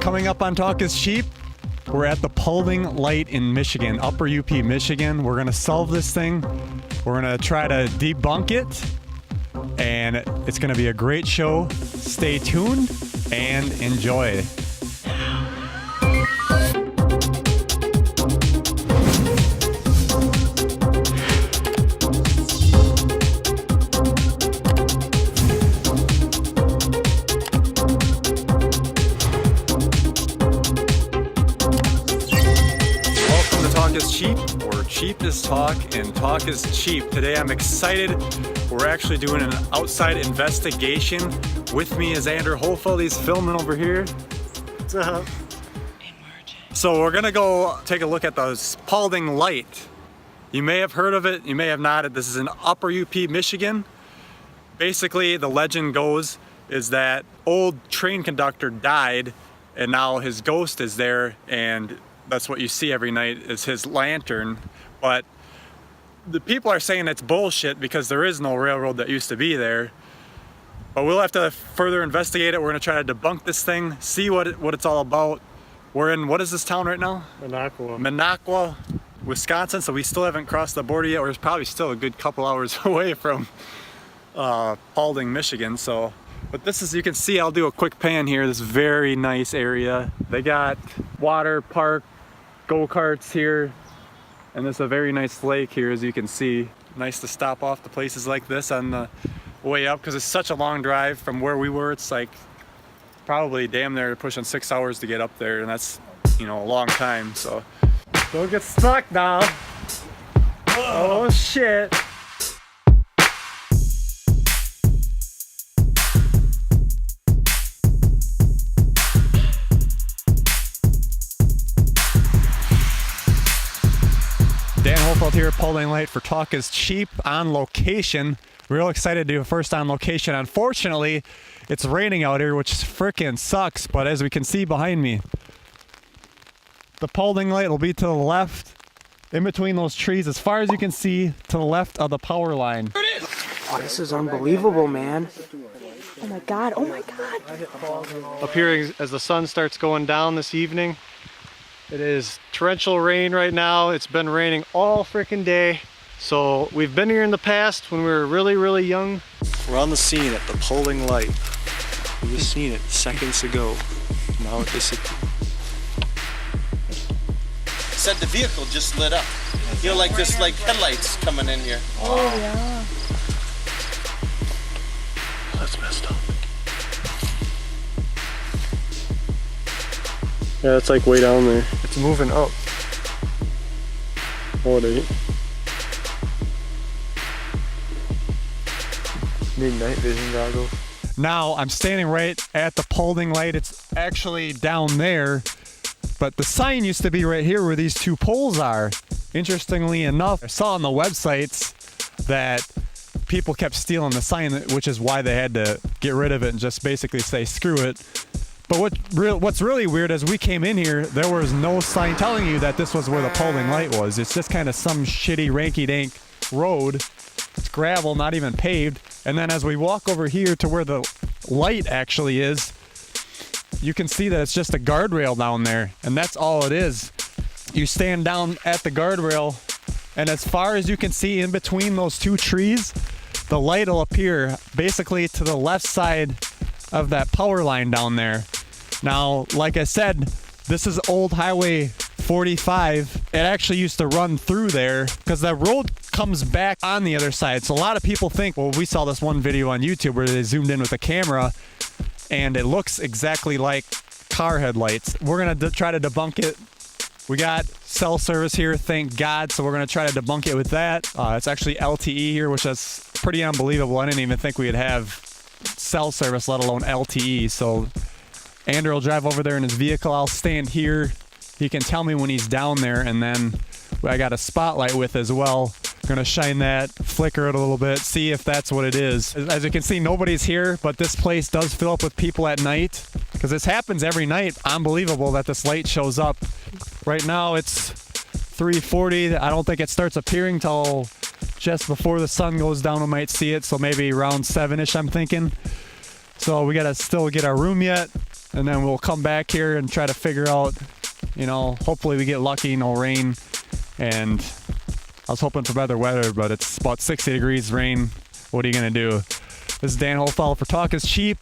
Coming up on Talk is Cheap, we're at the Paulding Light in Michigan, Upper UP, Michigan. We're gonna solve this thing. We're gonna try to debunk it, and it's gonna be a great show. Stay tuned and enjoy. Cheap, where cheap is talk and talk is cheap. Today I'm excited. We're actually doing an outside investigation. With me is Andrew Hohlfeld. He's filming over here. What's up? So we're gonna go take a look at the Paulding Light. You may have heard of it, you may have not. This is in Upper UP, Michigan. Basically, the legend goes is that old train conductor died and now his ghost is there, and that's what you see every night is his lantern. But the people are saying it's bullshit because there is no railroad that used to be there. But we'll have to further investigate it. We're gonna try to debunk this thing, see what it's all about. We're in, what is this town right now? Minocqua, Wisconsin. So we still haven't crossed the border yet. We're probably still a good couple hours away from Paulding, Michigan. So, but this is, you can see, I'll do a quick pan here. This very nice area. They got water park, go-karts here, and there's a very nice lake here, as you can see. Nice to stop off to places like this on the way up, because it's such a long drive from where we were. It's like probably damn near pushing 6 hours to get up there, and that's, you know, a long time. So don't get stuck now. Oh shit. Dan Hohlfeld here at Paulding Light for Talk is Cheap on location. Real excited to do a first on location. Unfortunately, it's raining out here, which frickin' sucks, but as we can see behind me, the Paulding Light will be to the left, in between those trees, as far as you can see, to the left of the power line. There it is! Oh, this is unbelievable, man. Oh my god, oh my god. Up here as the sun starts going down this evening, it is torrential rain right now. It's been raining all freaking day. So we've been here in the past when we were really, really young. We're on the scene at the Paulding Light. We just seen it seconds ago. Now it disappeared. Said the vehicle just lit up. You know, like this, like headlights coming in here. Oh yeah. That's messed up. Yeah, it's like way down there. It's moving up. Oh, it ain't. Need night vision goggles. Now I'm standing right at the Paulding Light. It's actually down there, but the sign used to be right here where these two poles are. Interestingly enough, I saw on the websites that people kept stealing the sign, which is why they had to get rid of it and just basically say screw it. But what's really weird, as we came in here, there was no sign telling you that this was where the Paulding Light was. It's just kind of some shitty ranky-dank road. It's gravel, not even paved. And then as we walk over here to where the light actually is, you can see that it's just a guardrail down there. And that's all it is. You stand down at the guardrail, and as far as you can see in between those two trees, the light will appear basically to the left side of that power line down there. Now, like I said, this is old Highway 45. It actually used to run through there because the road comes back on the other side. So a lot of people think, well, we saw this one video on YouTube where they zoomed in with a camera and it looks exactly like car headlights. We're gonna try to debunk it. We got cell service here, thank God, so we're gonna try to debunk it with that. It's actually LTE here, which is pretty unbelievable. I didn't even think we'd have cell service, let alone LTE. So Andrew will drive over there in his vehicle. I'll stand here. He can tell me when he's down there, and then I got a spotlight with as well. Gonna shine that, flicker it a little bit, see if that's what it is. As you can see, nobody's here, but this place does fill up with people at night because this happens every night. Unbelievable that this light shows up. Right now it's 3:40. I don't think it starts appearing till just before the sun goes down. We might see it, so maybe around 7-ish, I'm thinking. So we gotta still get our room yet. and then we'll come back here and try to figure out, you know, hopefully we get lucky, no rain. And I was hoping for better weather, but it's about 60 degrees, rain. What are you gonna do? This is Dan Hohlfeld for Talk is Cheap.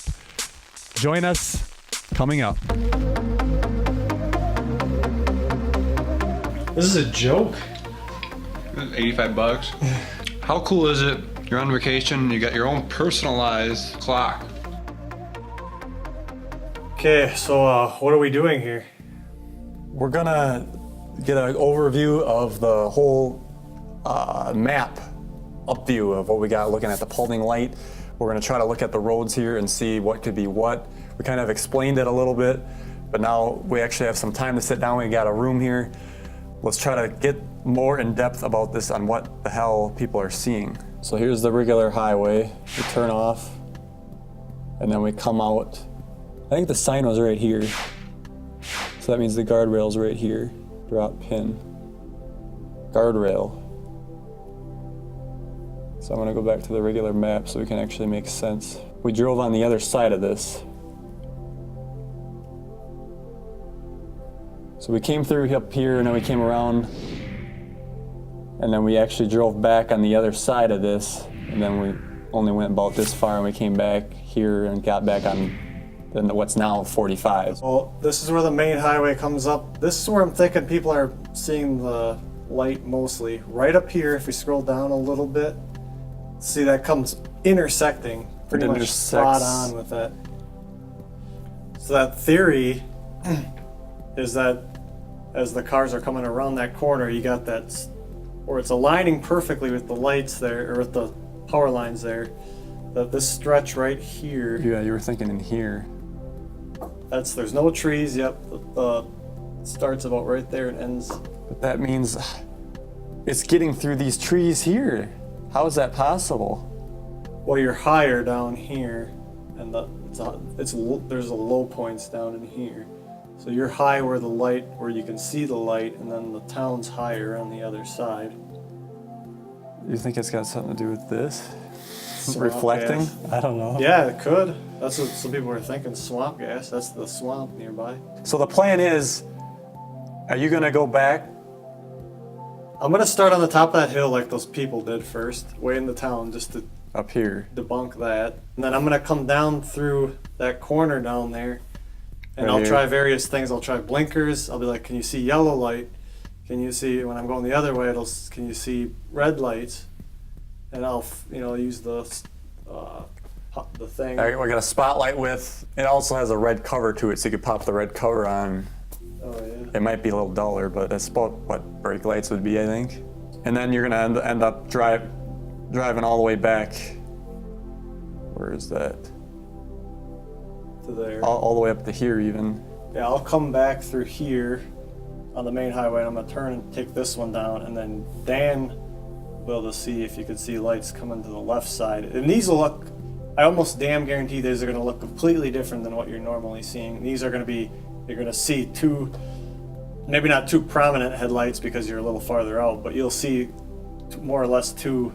Join us coming up. This is a joke. $85. How cool is it? You're on vacation, you got your own personalized clock. Okay, so what are we doing here? We're gonna get an overview of the whole map, up view of what we got looking at the Paulding Light. We're gonna try to look at the roads here and see what could be what. We kind of explained it a little bit, but now we actually have some time to sit down. We got a room here. Let's try to get more in depth about this on what the hell people are seeing. So here's the regular highway. We turn off, and then we come out. I think the sign was right here. So that means the guardrail's right here. Drop pin. Guardrail. So I'm gonna go back to the regular map so we can actually make sense. We drove on the other side of this. So we came through up here and then we came around and then we actually drove back on the other side of this, and then we only went about this far and we came back here and got back on what's now 45. Well, this is where the main highway comes up. This is where I'm thinking people are seeing the light mostly. Right up here, if we scroll down a little bit, see that comes intersecting pretty much spot on with that. So that theory is that as the cars are coming around that corner, you got that, or it's aligning perfectly with the lights there, or with the power lines there, that this stretch right here. Yeah, you were thinking in here. There's no trees, yep, it starts about right there and ends. But that means it's getting through these trees here. How is that possible? Well, you're higher down here, and there's a low points down in here. So you're high where you can see the light, and then the town's higher on the other side. You think it's got something to do with this? Swamp Reflecting? gas. I don't know. Yeah, it could. That's what some people were thinking, swamp gas. That's the swamp nearby. So the plan is, are you gonna go back? I'm gonna start on the top of that hill like those people did first, way in the town, just to Up here. debunk that. And then I'm gonna come down through that corner down there, and Right I'll here. try various things. I'll try blinkers. I'll be like, can you see yellow light? Can you see, when I'm going the other way, can you see red lights? And I'll, use the thing. All right, we got a spotlight with, it also has a red cover to it, so you could pop the red cover on. Oh yeah. It might be a little duller, but that's about what brake lights would be, I think. And then you're gonna end up driving all the way back. Where is that? To there. All the way up to here even. Yeah, I'll come back through here on the main highway, and I'm gonna turn and take this one down, and then Dan will to see if you can see lights coming to the left side. And these will look, I almost damn guarantee these are gonna look completely different than what you're normally seeing. These are gonna be, you're gonna see two, maybe not two prominent headlights because you're a little farther out, but you'll see more or less two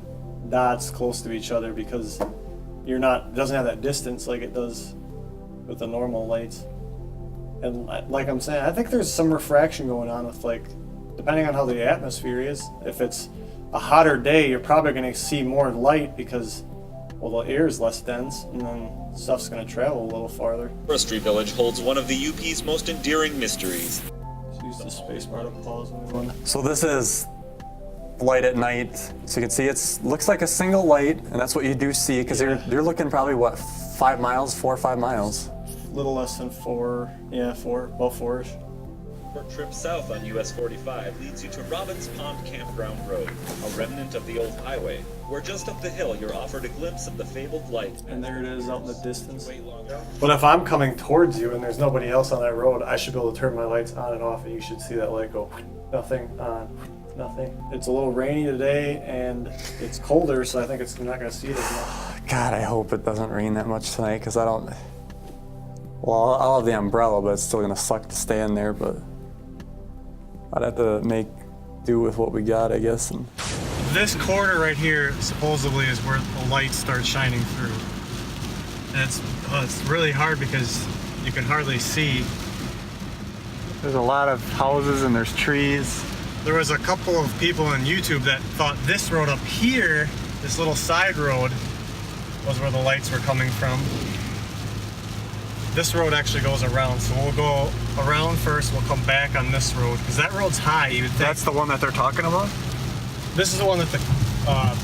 dots close to each other because it doesn't have that distance like it does with the normal lights. And like I'm saying, I think there's some refraction going on with, like, depending on how the atmosphere is. If it's a hotter day, you're probably going to see more light because, well, the air is less dense, and then stuff's going to travel a little farther. Forestry Village holds one of the UP's most endearing mysteries. Just use the space bar to pause when we want. So this is light at night. So you can see looks like a single light, and that's what you do see, because you're looking probably, what, 4 or 5 miles? Little less than 4, about 4-ish. Short trip south on US 45 leads you to Robbins Pond Campground Road, a remnant of the old highway, where just up the hill you're offered a glimpse of the fabled light. And there it is out in the distance. But if I'm coming towards you and there's nobody else on that road, I should be able to turn my lights on and off, and you should see that light go, nothing on, nothing. It's a little rainy today and it's colder, so I think I'm not going to see it as much. God, I hope it doesn't rain that much tonight, because I'll have the umbrella, but it's still gonna suck to stay in there, but I'd have to make do with what we got, I guess. And This corner right here supposedly is where the light starts shining through. And it's really hard because you can hardly see. There's a lot of houses and there's trees. There was a couple of people on YouTube that thought this road up here, this little side road, was where the lights were coming from. This road actually goes around, so we'll go around first, we'll come back on this road, because that road's high, you would think. That's the one that they're talking about? This is the one that the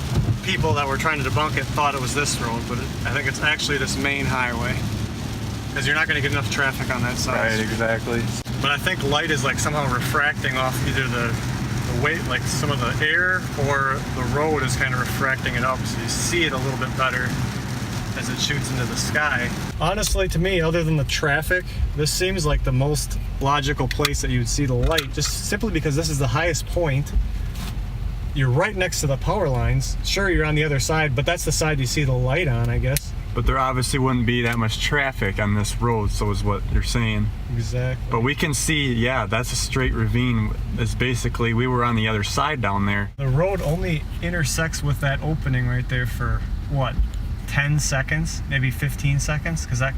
people that were trying to debunk it thought it was this road, but I think it's actually this main highway. Because you're not going to get enough traffic on that side. Right, exactly. But I think light is like somehow refracting off either the weight, like some of the air, or the road is kind of refracting it up, so you see it a little bit better as it shoots into the sky. Honestly, to me, other than the traffic, this seems like the most logical place that you would see the light, just simply because this is the highest point. You're right next to the power lines. Sure, you're on the other side, but that's the side you see the light on, I guess. But there obviously wouldn't be that much traffic on this road, so is what you're saying. Exactly. But we can see, yeah, that's a straight ravine. It's basically, we were on the other side down there. The road only intersects with that opening right there for, what, 10 seconds? Maybe 15 seconds? Because that,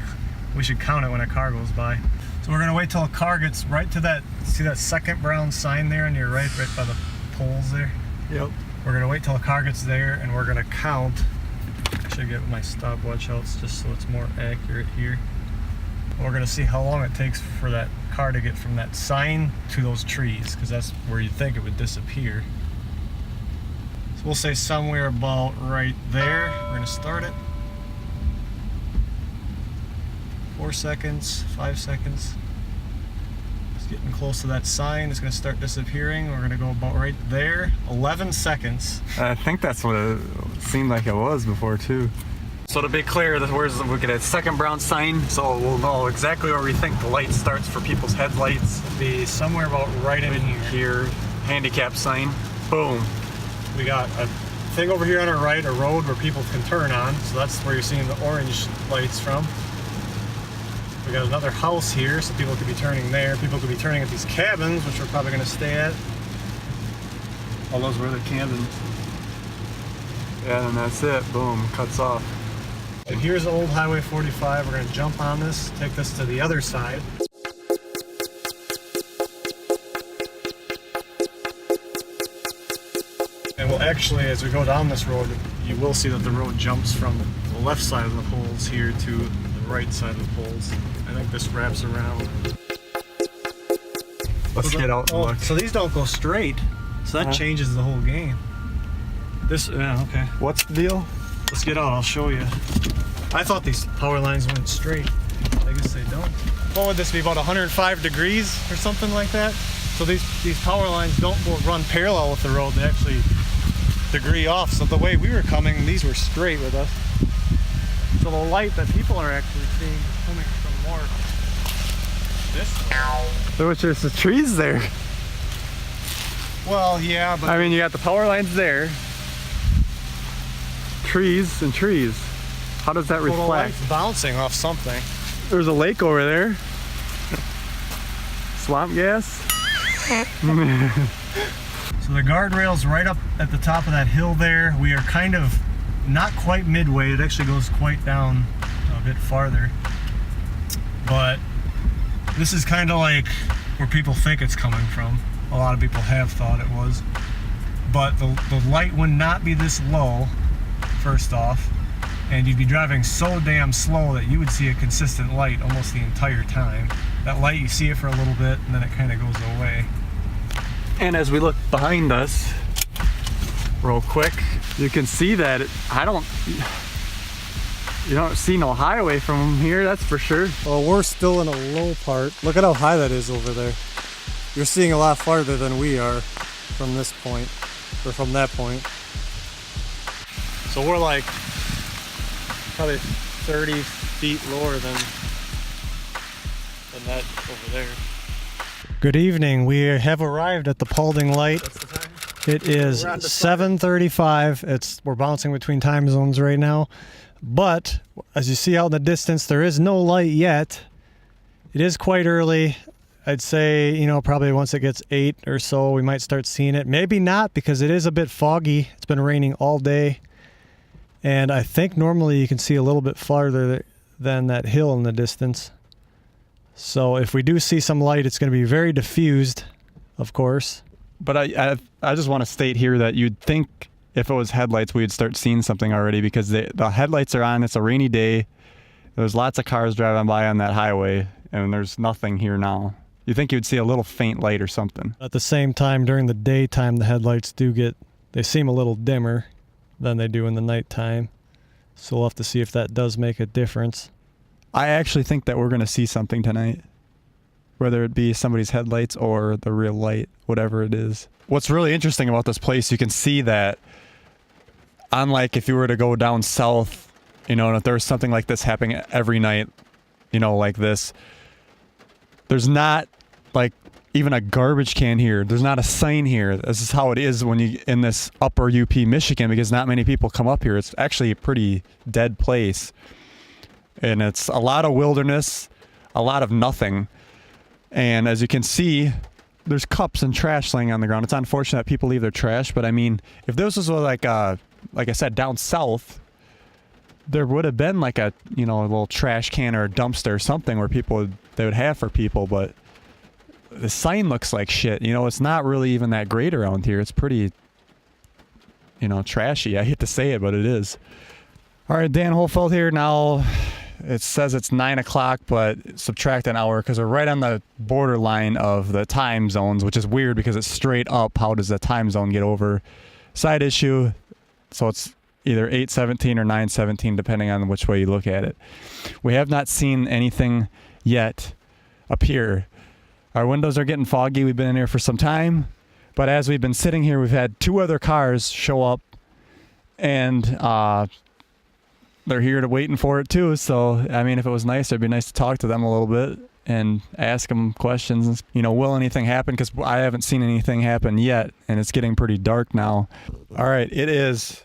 we should count it when a car goes by. So we're gonna wait till a car gets right to that, see that second brown sign there on your right by the poles there? Yep. We're gonna wait till a car gets there and we're gonna count. I should get my stopwatch out just so it's more accurate here. We're gonna see how long it takes for that car to get from that sign to those trees, because that's where you'd think it would disappear. So we'll say somewhere about right there. We're gonna start it. 4 seconds, 5 seconds. It's getting close to that sign. It's gonna start disappearing. We're gonna go about right there. 11 seconds. I think that's what it seemed like it was before too. So to be clear, where's the look at that second brown sign, so we'll know exactly where we think the light starts for people's headlights. It'll be somewhere about right in here. Handicap sign. Boom. We got a thing over here on our right, a road where people can turn on, so that's where you're seeing the orange lights from. We got another house here, so people could be turning there. People could be turning at these cabins, which we're probably going to stay at. All those were the cabins. Yeah, and that's it. Boom. Cuts off. And here's old Highway 45. We're going to jump on this, take this to the other side. And we'll actually, as we go down this road, you will see that the road jumps from the left side of the poles here to the right side of the poles. I think this wraps around. Let's get out and look. So these don't go straight, so that changes the whole game. This, yeah, okay. What's the deal? Let's get out, I'll show you. I thought these power lines went straight. I guess they don't. What would this be, about 105 degrees or something like that? So these power lines don't run parallel with the road, they actually degree off. So the way we were coming, these were straight with us. So the light that people are actually seeing is coming from more this way. There was just the trees there. Well, yeah, but I mean, you got the power lines there. Trees and trees. How does that well, the reflect? light's bouncing off something. There's a lake over there. Swamp gas. So the guardrail's right up at the top of that hill there. We are kind of not quite midway. It actually goes quite down a bit farther. But this is kind of like where people think it's coming from. A lot of people have thought it was. But the light would not be this low, first off. And you'd be driving so damn slow that you would see a consistent light almost the entire time. That light, you see it for a little bit, and then it kind of goes away. And as we look behind us, real quick, you can see that you don't see no highway from here, that's for sure. Well, we're still in a low part. Look at how high that is over there. You're seeing a lot farther than we are from this point, or from that point. So we're like probably 30 feet lower than that over there. Good evening. We have arrived at the Paulding Light. What's the time? It is 7:35. We're bouncing between time zones right now. But as you see out in the distance, there is no light yet. It is quite early. I'd say, probably once it gets 8 or so, we might start seeing it. Maybe not, because it is a bit foggy. It's been raining all day. And I think normally you can see a little bit farther than that hill in the distance. So if we do see some light, it's going to be very diffused, of course. But I just want to state here that you'd think if it was headlights, we'd start seeing something already because the headlights are on. It's a rainy day. There's lots of cars driving by on that highway, and there's nothing here now. You think you'd see a little faint light or something. At the same time, during the daytime, the headlights they seem a little dimmer than they do in the nighttime. So we'll have to see if that does make a difference. I actually think that we're going to see something tonight, whether it be somebody's headlights or the real light, whatever it is. What's really interesting about this place, you can see that unlike if you were to go down south, you know, and if there was something like this happening every night, you know, like this, there's not like even a garbage can here. There's not a sign here. This is how it is when you in this upper UP Michigan, because not many people come up here. It's actually a pretty dead place. And it's a lot of wilderness, a lot of nothing. And as you can see, there's cups and trash laying on the ground. It's unfortunate that people leave their trash, but I mean, if this was like I said, down south, there would have been like a, you know, a little trash can or a dumpster or something where they would have for people, but the sign looks like shit. You know, it's not really even that great around here. It's pretty, you know, trashy. I hate to say it, but it is. All right, Dan Hohlfeld here. Now, it says it's 9 o'clock, but subtract an hour because we're right on the borderline of the time zones, which is weird because it's straight up. How does the time zone get over? Side issue. So it's either 8:17 or 9:17, depending on which way you look at it. We have not seen anything yet appear. Our windows are getting foggy. We've been in here for some time, but as we've been sitting here, we've had 2 other cars show up, and they're here waiting for it too. So, I mean, if it was nice, it'd be nice to talk to them a little bit and ask them questions. You know, will anything happen? Because I haven't seen anything happen yet, and it's getting pretty dark now. All right, it is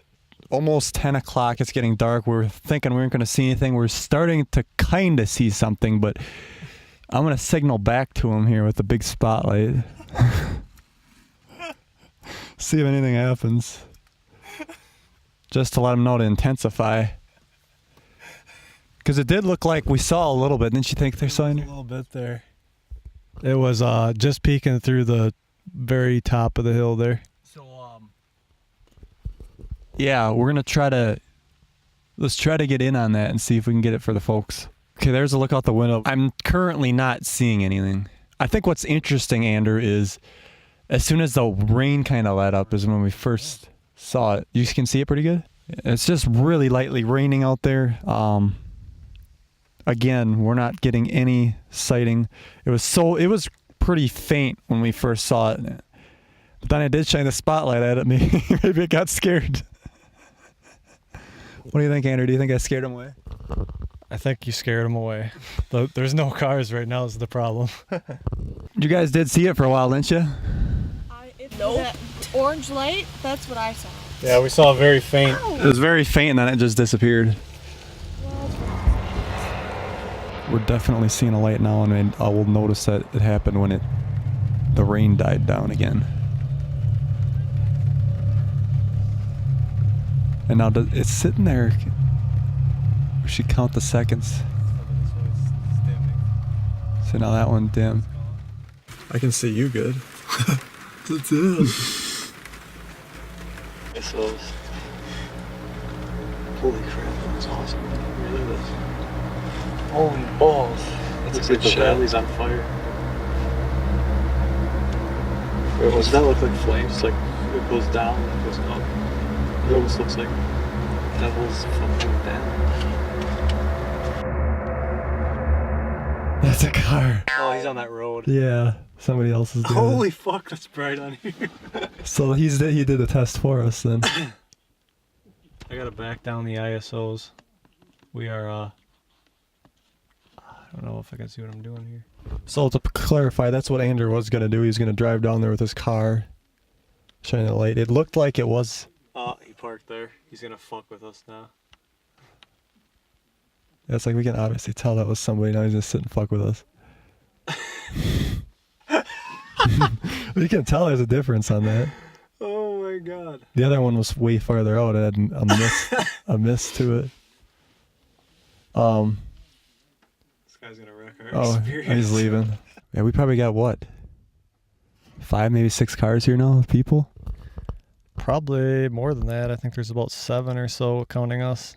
almost 10 o'clock. It's getting dark. We were thinking we weren't going to see anything. We're starting to kind of see something, but I'm going to signal back to him here with the big spotlight. See if anything happens. Just to let him know to intensify. Because it did look like we saw a little bit. Didn't you think they saw a little bit there? It was just peeking through the very top of the hill there. So, yeah, we're going to let's try to get in on that and see if we can get it for the folks. Okay, there's a look out the window. I'm currently not seeing anything. I think what's interesting, Andrew, is as soon as the rain kind of let up is when we first saw it. You can see it pretty good? It's just really lightly raining out there. Again, we're not getting any sighting. It was pretty faint when we first saw it. But then I did shine the spotlight at it. Maybe it got scared. What do you think, Andrew? Do you think I scared him away? I think you scared him away. There's no cars right now is the problem. You guys did see it for a while, didn't you? Nope. Orange light, that's what I saw. Yeah, we saw very faint. It was very faint and then it just disappeared. We're definitely seeing a light now, and I will notice that it happened when the rain died down again. And now it's sitting there. We should count the seconds. So now that one dim. I can see you good. That's it. Holy crap, that was awesome. It really was. Holy balls. That's a good shot. The valley's on fire. Wait, does that look like flames? Like it goes down and goes up. It almost looks like devil's fucking down. That's a car. Oh, he's on that road. Yeah, somebody else is doing Holy it. fuck, that's bright on here. So he did the test for us then. I gotta back down the ISOs. We are, I don't know if I can see what I'm doing here. So to clarify, that's what Andrew was going to do. He was going to drive down there with his car, shine the light. It looked like it was. He parked there. He's gonna fuck with us now. It's like we can obviously tell that was somebody. Now he's going to sit and fuck with us. You can tell there's a difference on that. Oh my god. The other one was way farther out. It had a miss to it. This guy's gonna wreck Oh, he's leaving. Yeah, we probably got what? 5, maybe 6 cars here now of people. Probably more than that. I think there's about 7 or so counting us.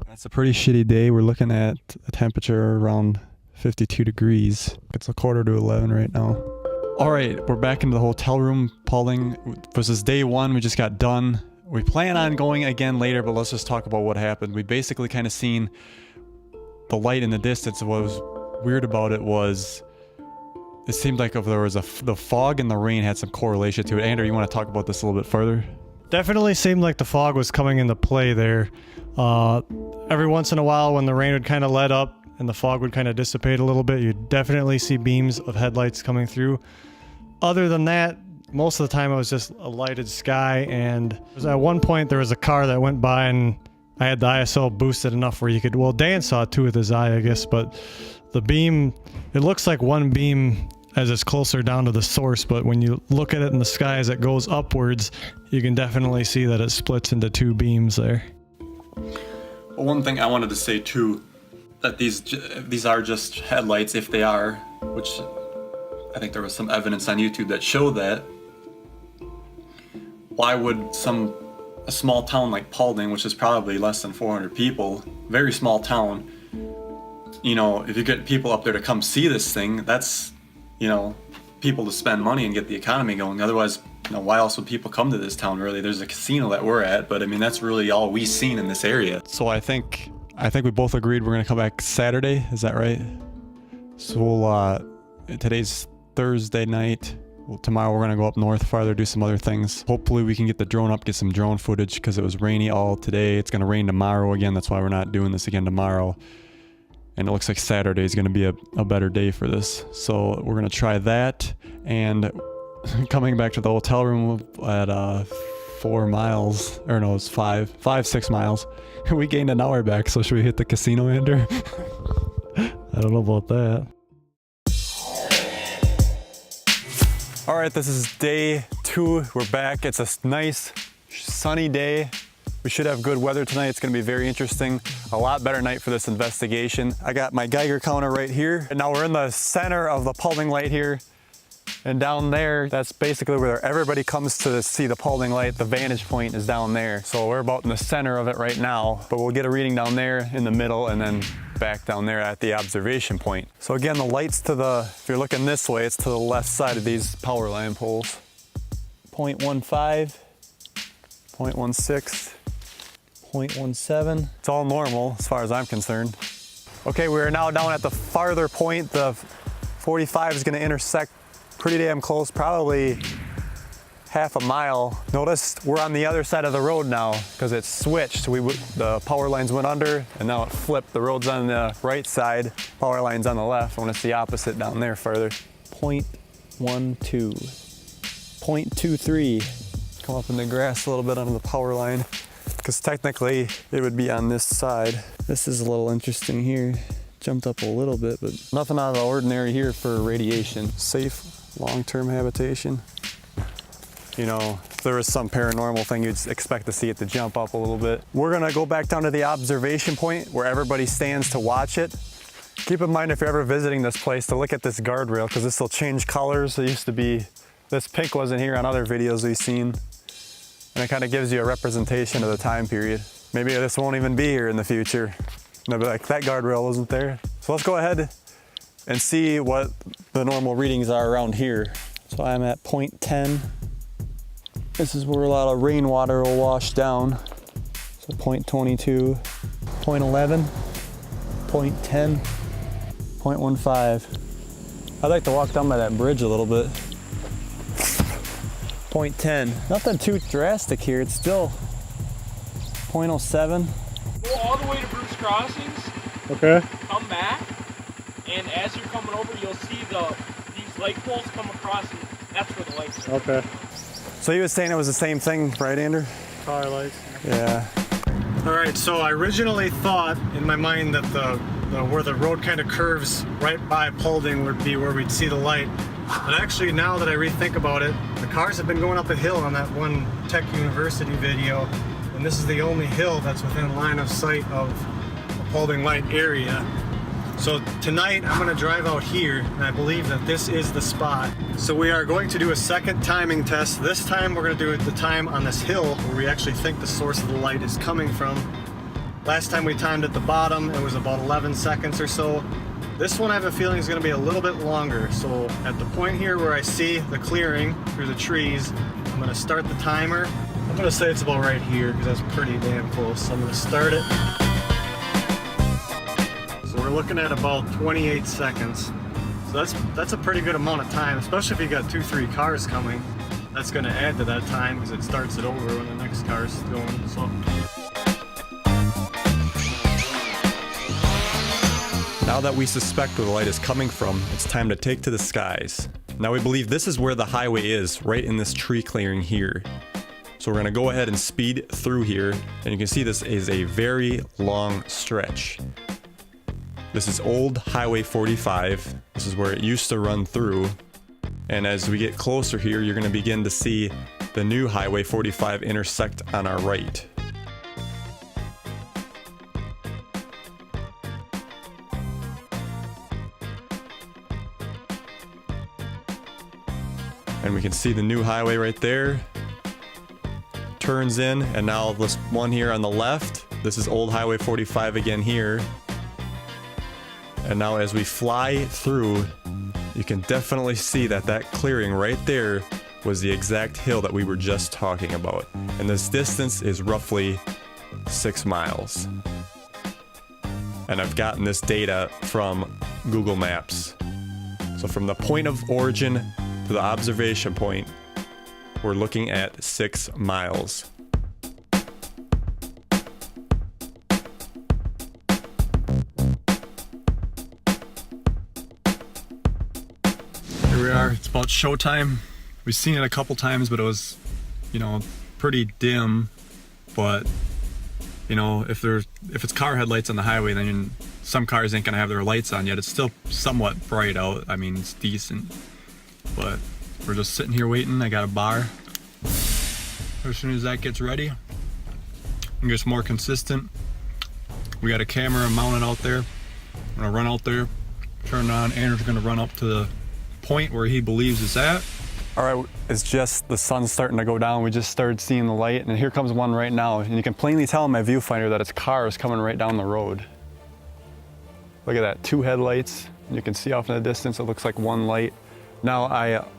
That's a pretty shitty day. We're looking at a temperature around 52 degrees. It's 10:45 right now. All right, we're back into the hotel room. Paulding, this is day 1. We just got done. We plan on going again later, but let's just talk about what happened. We basically kind of seen the light in the distance. What was weird about it was it seemed like if there was the fog and the rain had some correlation to it. Andrew, you want to talk about this a little bit further? Definitely seemed like the fog was coming into play there. Every once in a while when the rain would kind of let up and the fog would kind of dissipate a little bit, you'd definitely see beams of headlights coming through. Other than that, most of the time it was just a lighted sky, and at one point there was a car that went by and I had the ISO boosted enough where you could, well, Dan saw it too with his eye, I guess, but the beam, it looks like one beam as it's closer down to the source, but when you look at it in the sky as it goes upwards, you can definitely see that it splits into 2 beams there. Well, one thing I wanted to say too, that these are just headlights if they are, which I think there was some evidence on YouTube that showed that. Why would a small town like Paulding, which is probably less than 400 people, very small town, you know, if you get people up there to come see this thing, that's, you know, people to spend money and get the economy going. Otherwise, you know, why else would people come to this town, really? There's a casino that we're at, but I mean, that's really all we've seen in this area. So I think we both agreed we're gonna come back Saturday. Is that right? So we'll, today's Thursday night. Well, tomorrow we're gonna go up north farther, do some other things. Hopefully we can get the drone up, get some drone footage, because it was rainy all today. It's gonna rain tomorrow again. That's why we're not doing this again tomorrow. And it looks like Saturday is gonna be a better day for this. So we're gonna try that. And coming back to the hotel room at 4 miles, or no, it's 6 miles. We gained an hour back, so should we hit the casino, Andrew? I don't know about that. All right, this is day 2. We're back. It's a nice sunny day. We should have good weather tonight. It's gonna be very interesting. A lot better night for this investigation. I got my Geiger counter right here. And now we're in the center of the Paulding Light here. And down there, that's basically where everybody comes to see the Paulding Light. The vantage point is down there. So we're about in the center of it right now, but we'll get a reading down there in the middle and then back down there at the observation point. So again, the light's if you're looking this way, it's to the left side of these power line poles. 0.15, 0.16, 0.17. It's all normal as far as I'm concerned. Okay, we're now down at the farther point. The 45 is gonna intersect pretty damn close, probably half a mile. Notice we're on the other side of the road now because it's switched. The power lines went under and now it flipped. The road's on the right side, power line's on the left. When it's the opposite down there further. 0.12, 0.23. Come up in the grass a little bit under the power line because technically it would be on this side. This is a little interesting here. Jumped up a little bit, but nothing out of the ordinary here for radiation. Safe long-term habitation. You know, if there was some paranormal thing, you'd expect to see it to jump up a little bit. We're gonna go back down to the observation point where everybody stands to watch it. Keep in mind if you're ever visiting this place to look at this guardrail, because this will change colors. It used to be, this pink wasn't here on other videos we've seen. And it kind of gives you a representation of the time period. Maybe this won't even be here in the future. They'll be like, that guardrail wasn't there. So let's go ahead and see what the normal readings are around here. So I'm at 0.10. This is where a lot of rainwater will wash down. So 0.22, 0.11, 0.10, 0.15. I'd like to walk down by that bridge a little bit. 0.10. Nothing too drastic here. It's still 0.07. Go all the way to Bruce Crossings. Okay. Come back, and as you're coming over, you'll see these light poles come across, and that's where the lights are. Okay. So he was saying it was the same thing, right, Andrew? Car lights. Yeah. All right, so I originally thought in my mind that where the road kind of curves right by Paulding would be where we'd see the light. But actually, now that I rethink about it, the cars have been going up a hill on that one Tech University video, and this is the only hill that's within line of sight of the Paulding Light area. So tonight I'm gonna drive out here, and I believe that this is the spot. So we are going to do a second timing test. This time we're gonna do the time on this hill where we actually think the source of the light is coming from. Last time we timed at the bottom, it was about 11 seconds or so. This one I have a feeling is gonna be a little bit longer. So at the point here where I see the clearing through the trees, I'm gonna start the timer. I'm gonna say it's about right here because that's pretty damn close. So I'm gonna start it. So we're looking at about 28 seconds. So that's a pretty good amount of time, especially if you got 2-3 cars coming. That's gonna add to that time because it starts it over when the next car's going. So. Now that we suspect where the light is coming from, it's time to take to the skies. Now we believe this is where the highway is, right in this tree clearing here. So we're gonna go ahead and speed through here, and you can see this is a very long stretch. This is old Highway 45. This is where it used to run through. And as we get closer here, you're gonna begin to see the new Highway 45 intersect on our right. And we can see the new highway right there. Turns in, and now this one here on the left, this is old Highway 45 again here. And now as we fly through, you can definitely see that that clearing right there was the exact hill that we were just talking about. And this distance is roughly 6 miles. And I've gotten this data from Google Maps. So from the point of origin to the observation point, we're looking at 6 miles. Here we are, it's about showtime. We've seen it a couple times, but it was, you know, pretty dim. But, you know, if it's car headlights on the highway, then some cars ain't gonna have their lights on yet. It's still somewhat bright out. I mean, it's decent. But we're just sitting here waiting. I got a bar. As soon as that gets ready and gets more consistent, we got a camera mounted out there. I'm gonna run out there, turn it on. Andrew's gonna run up to the point where he believes it's at. All right, it's just the sun's starting to go down. We just started seeing the light, and here comes one right now. And you can plainly tell in my viewfinder that it's cars coming right down the road. Look at that, 2 headlights. You can see off in the distance, it looks like 1 light. Now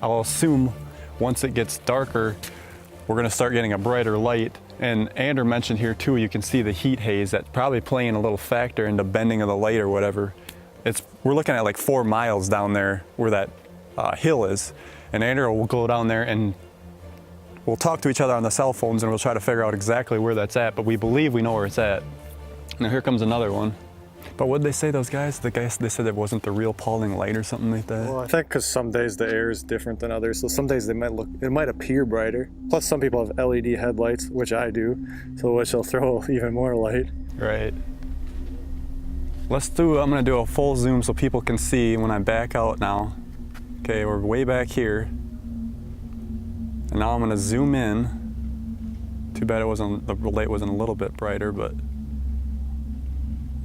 I'll assume once it gets darker, we're gonna start getting a brighter light. And Andrew mentioned here too, you can see the heat haze that's probably playing a little factor in the bending of the light or whatever. We're looking at like 4 miles down there where that hill is. And Andrew will go down there and we'll talk to each other on the cell phones and we'll try to figure out exactly where that's at, but we believe we know where it's at. Now here comes another one. But what did they say, those guys? The guys, they said it wasn't the real Paulding Light or something like that. Well, I think because some days the air is different than others, so some days it might appear brighter. Plus some people have LED headlights, which I do, so which will throw even more light. Right. I'm gonna do a full zoom so people can see when I back out now. Okay, we're way back here. And now I'm gonna zoom in. Too bad the light wasn't a little bit brighter, but.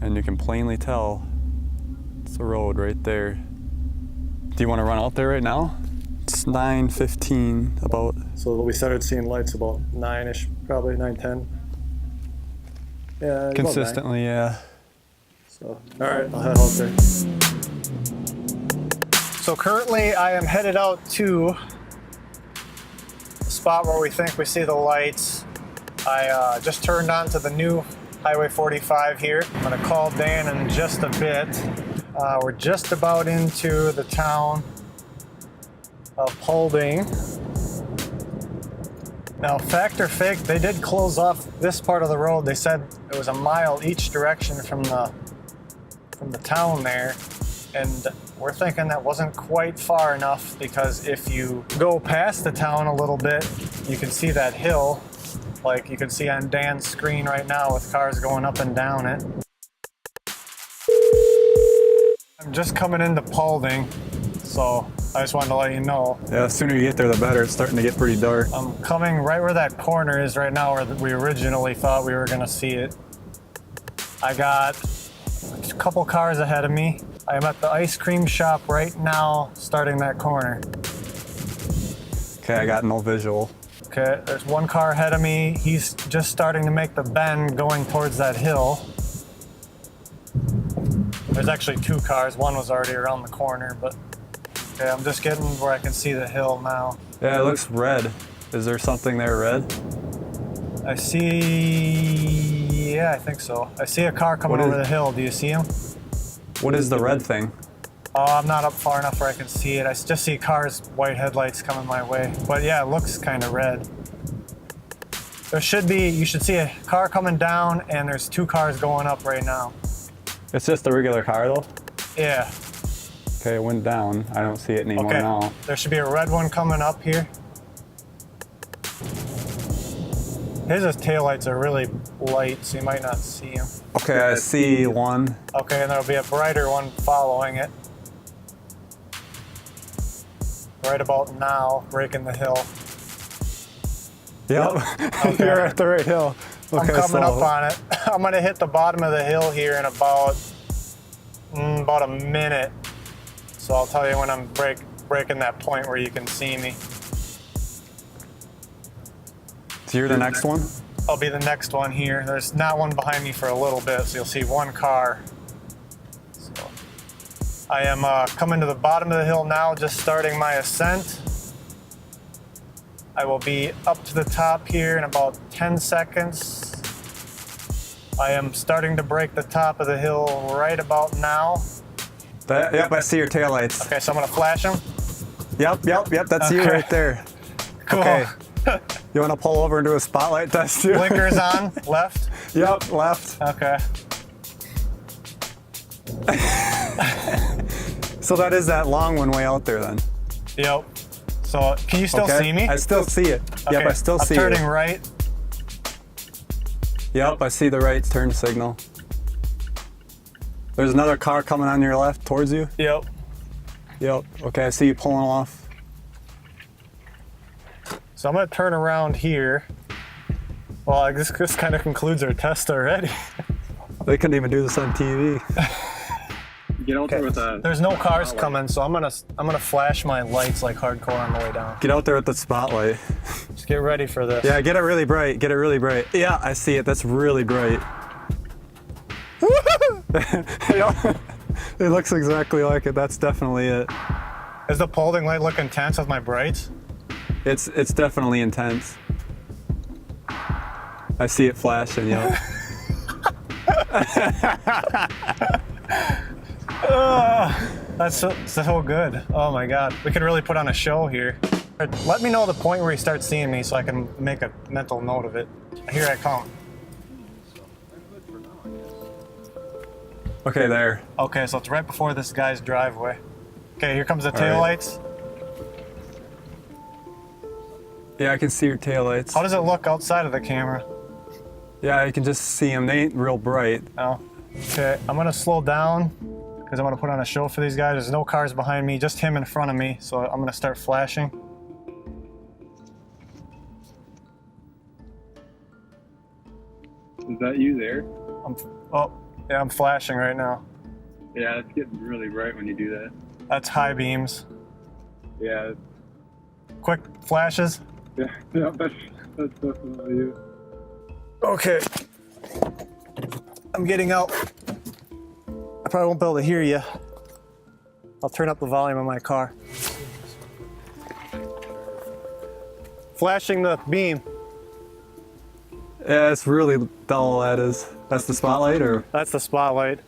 And you can plainly tell it's the road right there. Do you want to run out there right now? It's 9:15 about. So we started seeing lights about 9-ish, probably 9:10. Yeah. Consistently, yeah. So, all right, I'll head out there. So currently I am headed out to the spot where we think we see the lights. I just turned on to the new Highway 45 here. I'm gonna call Dan in just a bit. We're just about into the town of Paulding. Now, fact or fake, they did close off this part of the road. They said it was a mile each direction from the town there. And we're thinking that wasn't quite far enough, because if you go past the town a little bit, you can see that hill, like you can see on Dan's screen right now with cars going up and down it. I'm just coming into Paulding, so I just wanted to let you know. Yeah, the sooner you get there, the better. It's starting to get pretty dark. I'm coming right where that corner is right now, where we originally thought we were gonna see it. I got A couple cars ahead of me. I am at the ice cream shop right now, starting that corner. Okay, I got no visual. Okay, there's one car ahead of me. He's just starting to make the bend going towards that hill. There's actually two cars. One was already around the corner, but okay, I'm just getting where I can see the hill now. Yeah, it looks red. Is there something there red? I see, yeah, I think so. I see a car coming over the hill. Do you see him? What is the red thing? Oh, I'm not up far enough where I can see it. I just see cars, white headlights coming my way. But yeah, it looks kind of red. There should be, you should see a car coming down and there's two cars going up right now. It's just a regular car though? Yeah. Okay, it went down. I don't see it anymore Okay. now. There should be a red one coming up here. His taillights are really light, so you might not see him. Okay, I see one. Okay, and there'll be a brighter one following it. Right about now, breaking the hill. Yep, Okay. you're at the right hill. I'm Okay, coming so- up on it. I'm gonna hit the bottom of the hill here in about a minute. So I'll tell you when I'm breaking that point where you can see me. So you're the next one? I'll be the next one here. There's not one behind me for a little bit, so you'll see one car. So I am coming to the bottom of the hill now, just starting my ascent. I will be up to the top here in about 10 seconds. I am starting to break the top of the hill right about now. Yep, I see your taillights. Okay, so I'm gonna flash them. Yep, that's you Okay. right there. Cool. Okay. You want to pull over and do a spotlight test too? Blinkers on, left. Yep, left. Okay. So that is that long one way out there then? Yep. So can you still see me? I still see it. Okay, Yep, I still see I'm turning it. right. Yep, I see the right turn signal. There's another car coming on your left towards you. Yep. Yep. Okay, I see you pulling off. So I'm gonna turn around here. Well, I guess this kind of concludes our test already. They couldn't even do this on TV. Get out there with that. There's no cars coming, so I'm gonna flash my lights like hardcore on the way down. Get out there with the spotlight. Just get ready for this. Yeah, get it really bright. Get it really bright. Yeah, I see it. That's really bright. Yep. It looks exactly like it. That's definitely it. Does the Paulding Light look intense with my brights? It's definitely intense. I see it flashing, yeah. That's so good. Oh my God. We could really put on a show here. Let me know the point where you start seeing me so I can make a mental note of it. Here I come. Okay, there. Okay, so it's right before this guy's driveway. Okay, here comes the All right. taillights. Yeah, I can see your taillights. How does it look outside of the camera? Yeah, you can just see them. They ain't real bright. Oh. Okay, I'm gonna slow down because I'm gonna put on a show for these guys. There's no cars behind me, just him in front of me. So I'm gonna start flashing. Is that you there? Yeah, I'm flashing right now. Yeah, it's getting really bright when you do that. That's high beams. Yeah, Quick flashes. yeah, that's definitely you. Okay. I'm getting out. I probably won't be able to hear you. I'll turn up the volume on my car. Flashing the beam. Yeah, it's really dull, that is. That's the spotlight, or That's the spotlight.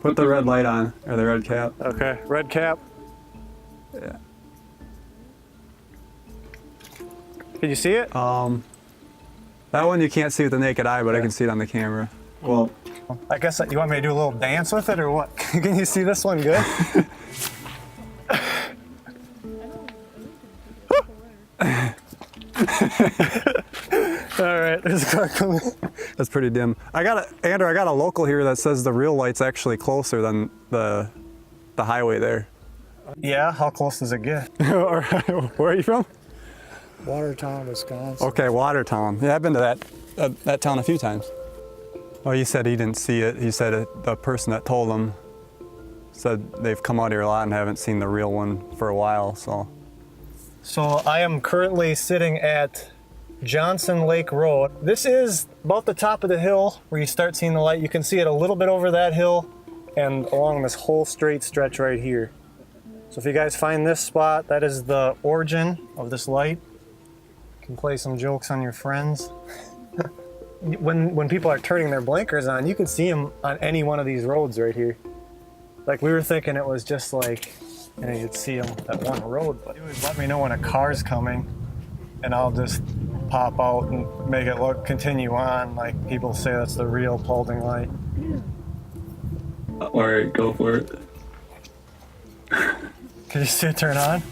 put the red light on, or the red cap. Okay, red cap. Yeah. Can you see it? That one you can't see with the naked eye, but I can see it on the camera. Well, I guess you want me to do a little dance with it or what? Can you see this one good? All right, there's a car coming. that's pretty dim. Andrew, I got a local here that says the real light's actually closer than the highway there. Yeah, how close does it get? Where are you from? Watertown, Wisconsin. Okay, Watertown. Yeah, I've been to that town a few times. Well, he said he didn't see it. He said the person that told him said they've come out here a lot and haven't seen the real one for a while, so. So I am currently sitting at Johnson Lake Road. This is about the top of the hill where you start seeing the light. You can see it a little bit over that hill and along this whole straight stretch right here. So if you guys find this spot, that is the origin of this light. You can play some jokes on your friends. When people are turning their blinkers on, you can see them on any one of these roads right here. Like we were thinking it was just like, you know, you'd see them at one road, but it would let me know when a car's coming and I'll just pop out and make it continue on. Like people say that's the real Paulding Light. All right, go for it. Can you see it turn on?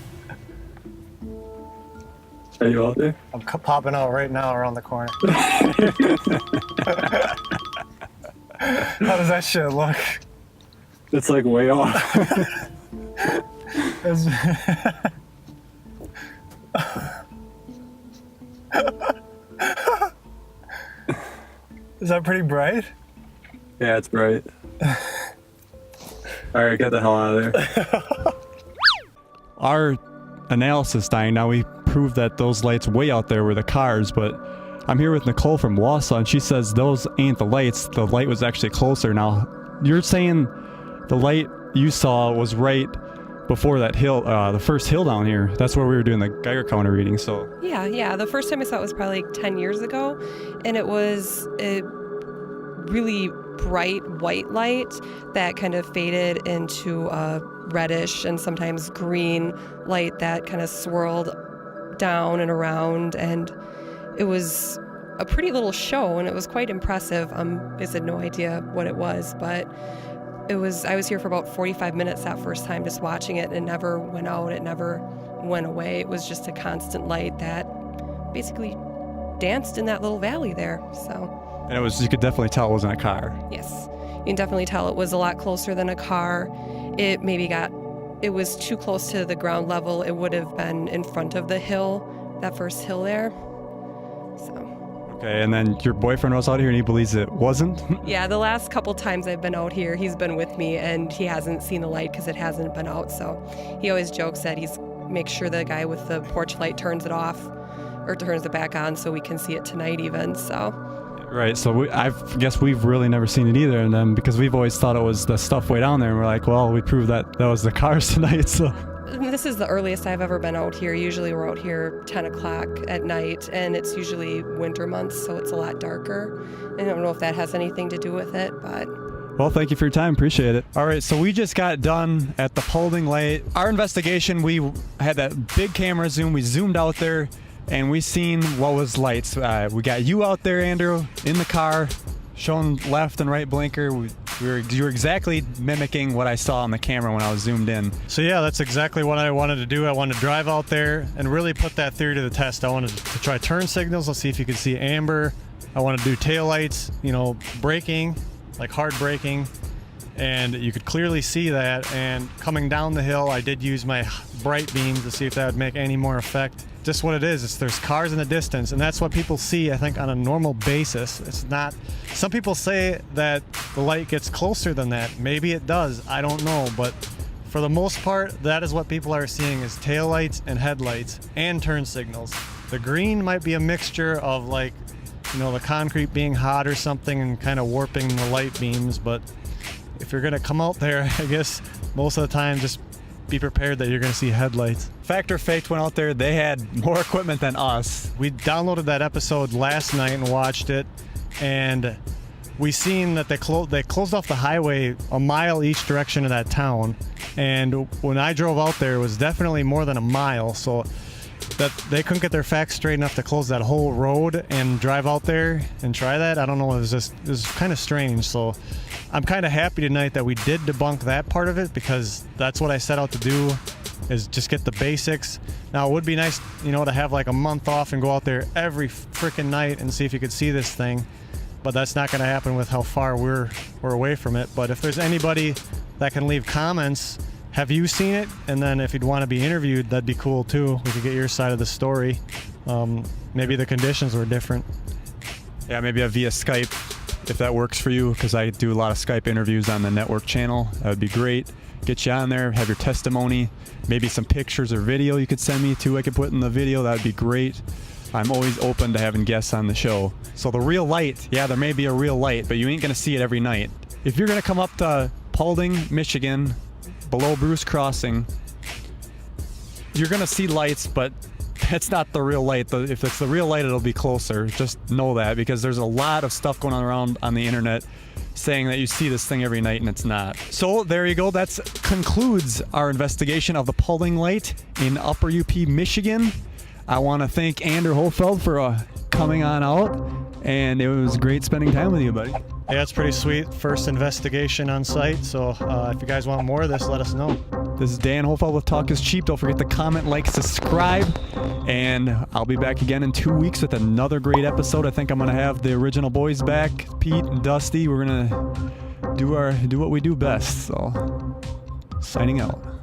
Are you out there? I'm popping out right now around the corner. How does that shit look? It's like way off. Is that pretty bright? Yeah, it's bright. All right, get the hell out of there. Our analysis dying now, we proved that those lights way out there were the cars, but I'm here with Nicole from Wausau and she says those ain't the lights. The light was actually closer. Now, you're saying the light you saw was right before that hill, the first hill down here. That's where we were doing the Geiger counter reading, so. Yeah. The first time I saw it was probably like 10 years ago, and it was a really bright white light that kind of faded into a reddish and sometimes green light that kind of swirled down and around, and it was a pretty little show and it was quite impressive. I had no idea what it was, but I was here for about 45 minutes that first time just watching it. It never went out, it never went away. It was just a constant light that basically danced in that little valley there. So. And you could definitely tell it wasn't a car. Yes, you can definitely tell it was a lot closer than a car. It was too close to the ground level. It would have been in front of the hill, that first hill there. So. Okay, and then your boyfriend was out here and he believes it wasn't? Yeah, the last couple times I've been out here, he's been with me and he hasn't seen the light because it hasn't been out. So he always jokes that he's makes sure the guy with the porch light turns it off or turns it back on so we can see it tonight even, so. Right, so I guess we've really never seen it either, and then because we've always thought it was the stuff way down there, and we're like, well, we proved that was the cars tonight, so. This is the earliest I've ever been out here. Usually we're out here 10 o'clock at night, and it's usually winter months, so it's a lot darker. I don't know if that has anything to do with it, but. Well, thank you for your time. Appreciate it. All right, so we just got done at the Paulding Light. Our investigation, we had that big camera zoom. We zoomed out there, and we seen what was lights. We got you out there, Andrew, in the car, showing left and right blinker. You were exactly mimicking what I saw on the camera when I was zoomed in. So yeah, that's exactly what I wanted to do. I wanted to drive out there and really put that theory to the test. I wanted to try turn signals. Let's see if you could see amber. I wanted to do taillights, braking, like hard braking. And you could clearly see that. And coming down the hill, I did use my bright beams to see if that would make any more effect. Just what it is, there's cars in the distance, and that's what people see, I think, on a normal basis. It's not, some people say that the light gets closer than that. Maybe it does, I don't know, but for the most part, that is what people are seeing is taillights and headlights and turn signals. The green might be a mixture of the concrete being hot or something and kind of warping the light beams, but if you're gonna come out there, I guess most of the time just be prepared that you're going to see headlights. Fact or Faked went out there. They had more equipment than us. We downloaded that episode last night and watched it, and we seen that they closed off the highway a mile each direction of that town. And when I drove out there, it was definitely more than a mile. So that they couldn't get their facts straight enough to close that whole road and drive out there and try that. I don't know. It was kind of strange. So I'm kind of happy tonight that we did debunk that part of it, because that's what I set out to do, is just get the basics. Now, it would be nice, to have like a month off and go out there every freaking night and see if you could see this thing. But that's not going to happen with how far we're away from it. But if there's anybody that can leave comments, have you seen it? And then if you'd want to be interviewed, that'd be cool too. We could get your side of the story. Maybe the conditions were different. Yeah, maybe via Skype. if that works for you, because I do a lot of Skype interviews on the network channel. That would be great. Get you on there, have your testimony, maybe some pictures or video you could send me too. I could put in the video. That would be great. I'm always open to having guests on the show. So the real light, yeah, there may be a real light, but you ain't gonna see it every night. If you're gonna come up to Paulding, Michigan, below Bruce Crossing, you're gonna see lights, but that's not the real light. If it's the real light, it'll be closer. Just know that, because there's a lot of stuff going on around on the internet saying that you see this thing every night, and it's not. So there you go. That concludes our investigation of the Paulding Light in Upper UP, Michigan. I want to thank Andrew Hohlfeld for coming on out, and it was great spending time with you, buddy. Yeah, it's pretty sweet. First investigation on site. So if you guys want more of this, let us know. This is Dan Hohlfeld with Talk is Cheap. Don't forget to comment, like, subscribe, and I'll be back again in 2 weeks with another great episode. I think I'm going to have the original boys back, Pete and Dusty. We're going to do what we do best. So, signing out.